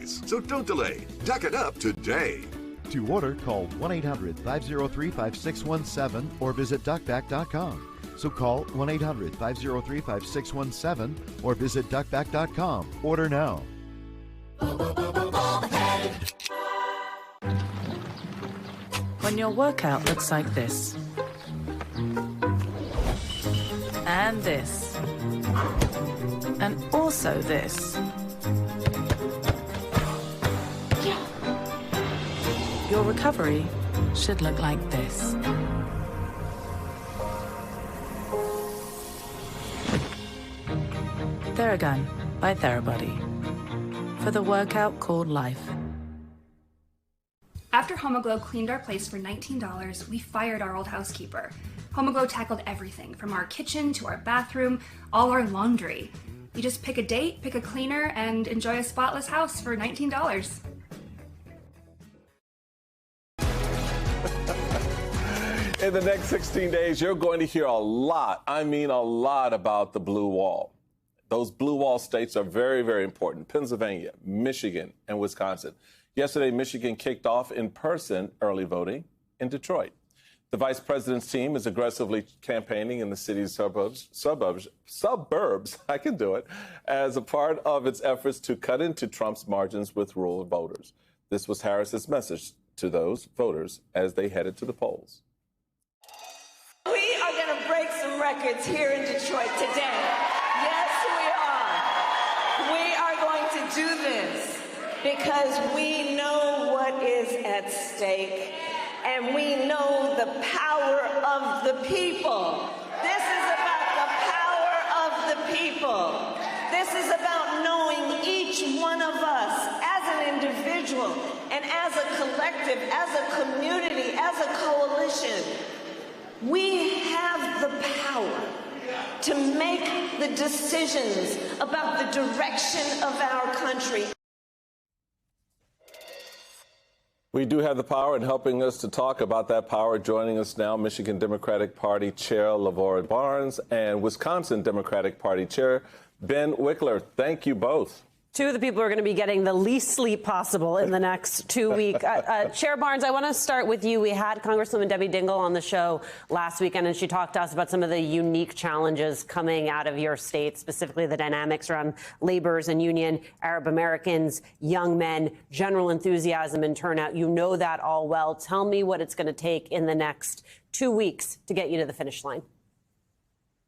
days. So don't delay. Duck it up today. To order, call 1-800-503-5617 or visit duckback.com. So call 1-800-503-5617 or visit duckback.com. Order now. When your workout looks like this, and this, and also this, your recovery should look like this. Theragun by Therabody. For the workout called life. After Homoglow cleaned our place for $19, we fired our old housekeeper. Homoglow tackled everything, from our kitchen to our bathroom, all our laundry. You just pick a date, pick a cleaner, and enjoy a spotless house for $19. In the next 16 days, you're going to hear a lot, I mean a lot, about the blue wall. Those blue wall states are very, very important. Pennsylvania, Michigan, and Wisconsin. Yesterday, Michigan kicked off in-person early voting in Detroit. The vice president's team is aggressively campaigning in the city's suburbs, I can do it, as a part of its efforts to cut into Trump's margins with rural voters. This was Harris's message to those voters as they headed to the polls. We are going to break some records here in Detroit today. Yes, we are. We are going to do this because we know what is at stake, and we know the power of the people. This is about the power of the people. This is about knowing each one of us as an individual and as a collective, as a community, as a coalition. We have the power to make the decisions about the direction of our country. We do have the power, and helping us to talk about that power, joining us now, Michigan Democratic Party Chair LaVora Barnes and Wisconsin Democratic Party Chair Ben Wikler. Thank you both. Two of the people who are going to be getting the least sleep possible in the next 2 weeks. Chair Barnes, I want to start with you. We had Congresswoman Debbie Dingell on the show last weekend, and she talked to us about some of the unique challenges coming out of your state, specifically the dynamics around laborers and union, Arab Americans, young men, general enthusiasm and turnout. You know that all well. Tell me what it's going to take in the next 2 weeks to get you to the finish line.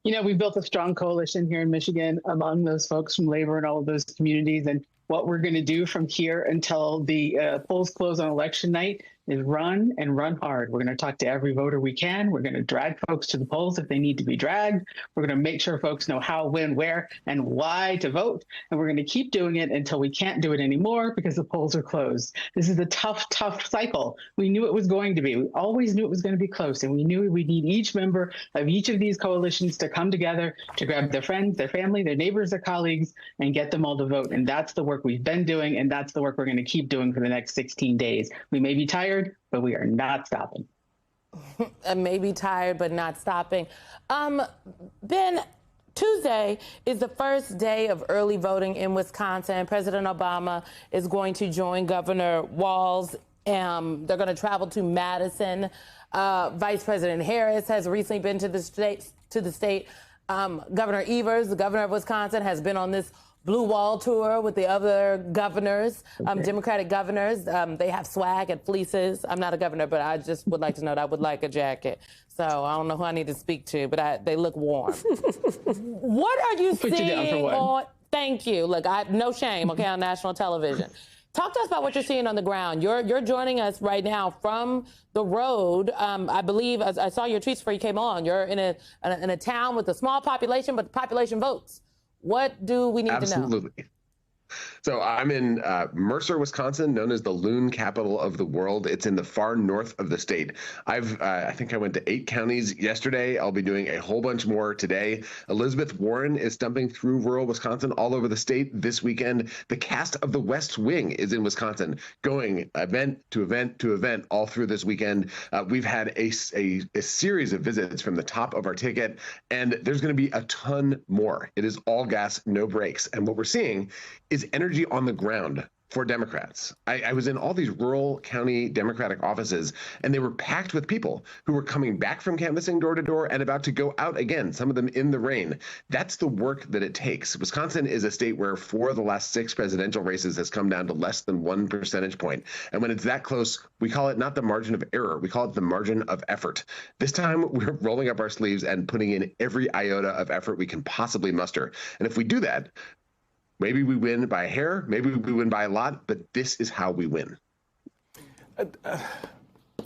You know, we built a strong coalition here in Michigan among those folks from labor and all of those communities. And what we're going to do from here until the polls close on election night is run and run hard. We're going to talk to every voter we can. We're going to drag folks to the polls if they need to be dragged. We're going to make sure folks know how, when, where, and why to vote. And we're going to keep doing it until we can't do it anymore because the polls are closed. This is a tough, tough cycle. We knew it was going to be. We always knew it was going to be close. And we knew we need each member of each of these coalitions to come together to grab their friends, their family, their neighbors, their colleagues, and get them all to vote. And that's the work we've been doing. And that's the work we're going to keep doing for the next 16 days. We may be tired, but we are not stopping. Maybe tired, but not stopping. Ben, Tuesday is the first day of early voting in Wisconsin. President Obama is going to join Governor Walz. They're going to travel to Madison. Vice President Harris has recently been to the state. Governor Evers, the governor of Wisconsin, has been on this Blue Wall tour with the other governors, Democratic governors. They have swag and fleeces. I'm not a governor, but I just would like to know that I would like a jacket. So I don't know who I need to speak to, but they look warm. What are you seeing on? Thank you. Look, no shame, okay, on national television. Talk to us about what you're seeing on the ground. You're joining us right now from the road. I believe, as I saw your tweets before you came on, you're in a town with a small population, but the population votes. What do we need to know? Absolutely. So I'm in Mercer, Wisconsin, known as the loon capital of the world. It's in the far north of the state. I think I went to 8 counties yesterday. I'll be doing a whole bunch more today. Elizabeth Warren is stumping through rural Wisconsin all over the state this weekend. The cast of The West Wing is in Wisconsin, going event to event to event all through this weekend. We've had a series of visits from the top of our ticket, and there's going to be a ton more. It is all gas, no brakes. And what we're seeing is energy on the ground for Democrats. I was in all these rural county Democratic offices, and they were packed with people who were coming back from canvassing door to door and about to go out again, some of them in the rain. That's the work that it takes. Wisconsin is a state where 4 of the last 6 presidential races has come down to less than 1 percentage point. And when it's that close, we call it not the margin of error, we call it the margin of effort. This time, we're rolling up our sleeves and putting in every iota of effort we can possibly muster. And if we do that, maybe we win by a hair, maybe we win by a lot, but this is how we win.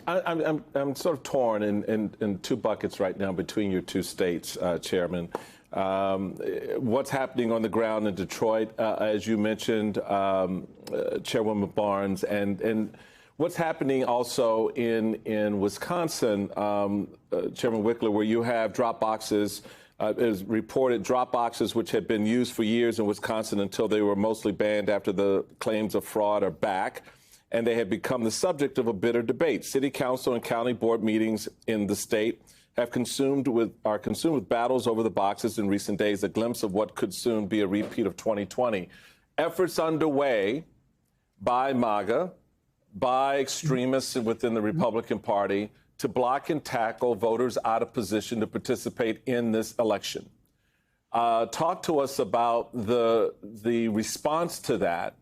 I'm sort of torn in 2 buckets right now between your 2 states, Chairman. What's happening on the ground in Detroit, as you mentioned, Chairwoman Barnes, and what's happening also in Wisconsin, Chairman Wickler, where you have drop boxes. Is reported drop boxes which had been used for years in Wisconsin until they were mostly banned after the claims of fraud are back, and they have become the subject of a bitter debate. City council and county board meetings in the state are consumed with battles over the boxes in recent days, a glimpse of what could soon be a repeat of 2020. Efforts underway by MAGA, by extremists within the Republican Party, to block and tackle voters out of position to participate in this election. Talk to us about the response to that,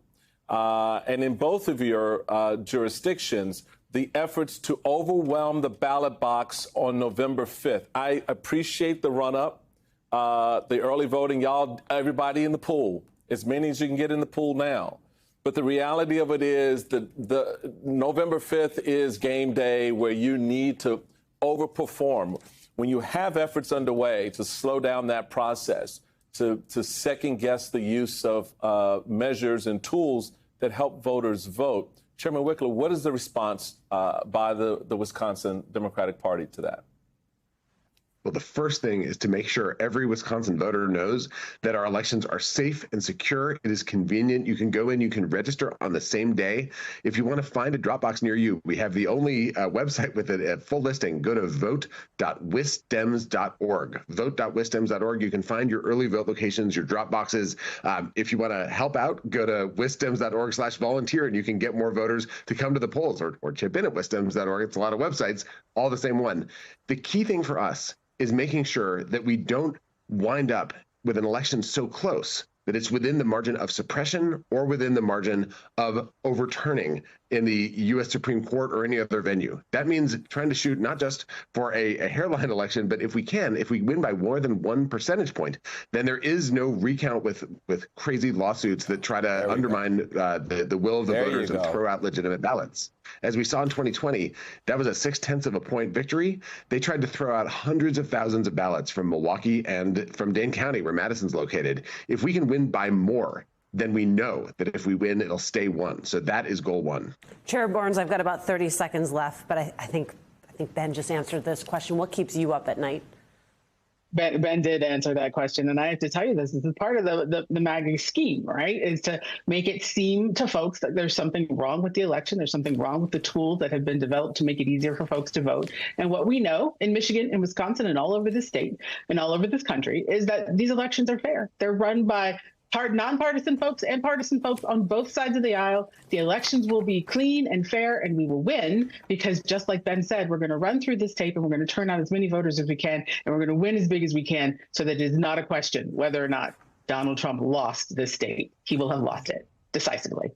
and in both of your jurisdictions, the efforts to overwhelm the ballot box on November 5th. I appreciate the run-up, the early voting. Y'all, everybody in the pool, as many as you can get in the pool now. But the reality of it is that the November 5th is game day where you need to overperform. When you have efforts underway to slow down that process, to second guess the use of measures and tools that help voters vote. Chairman Wickler, what is the response by the Wisconsin Democratic Party to that? Well, the first thing is to make sure every Wisconsin voter knows that our elections are safe and secure. It is convenient. You can go in, you can register on the same day. If you want to find a drop box near you, we have the only website with a full listing. Go to vote.wisdems.org. Vote.wisdems.org. You can find your early vote locations, your drop boxes. If you want to help out, go to wisdems.org/volunteer, and you can get more voters to come to the polls or chip in at wisdems.org. It's a lot of websites, all the same one. The key thing for us is making sure that we don't wind up with an election so close that it's within the margin of suppression or within the margin of overturning in the U.S. Supreme Court or any other venue. That means trying to shoot not just for a hairline election, but if we win by more than 1 percentage point, then there is no recount with crazy lawsuits that try to undermine the will of the voters and throw out legitimate ballots. As we saw in 2020, that was a 0.6 of a point victory. They tried to throw out hundreds of thousands of ballots from Milwaukee and from Dane County, where Madison's located. If we can win by more, then we know that if we win, it'll stay 1. So that is goal 1. Chair Barnes, I've got about 30 seconds left, but I think Ben just answered this question. What keeps you up at night? Ben did answer that question, and I have to tell you this is part of the MAGA scheme, right? Is to make it seem to folks that there's something wrong with the election, there's something wrong with the tools that have been developed to make it easier for folks to vote. And what we know in Michigan and Wisconsin and all over the state and all over this country is that these elections are fair. They're run by nonpartisan folks and partisan folks on both sides of the aisle. The elections will be clean and fair, and we will win because, just like Ben said, we're going to run through this tape and we're going to turn out as many voters as we can, and we're going to win as big as we can so that it is not a question whether or not Donald Trump lost this state. He will have lost it decisively.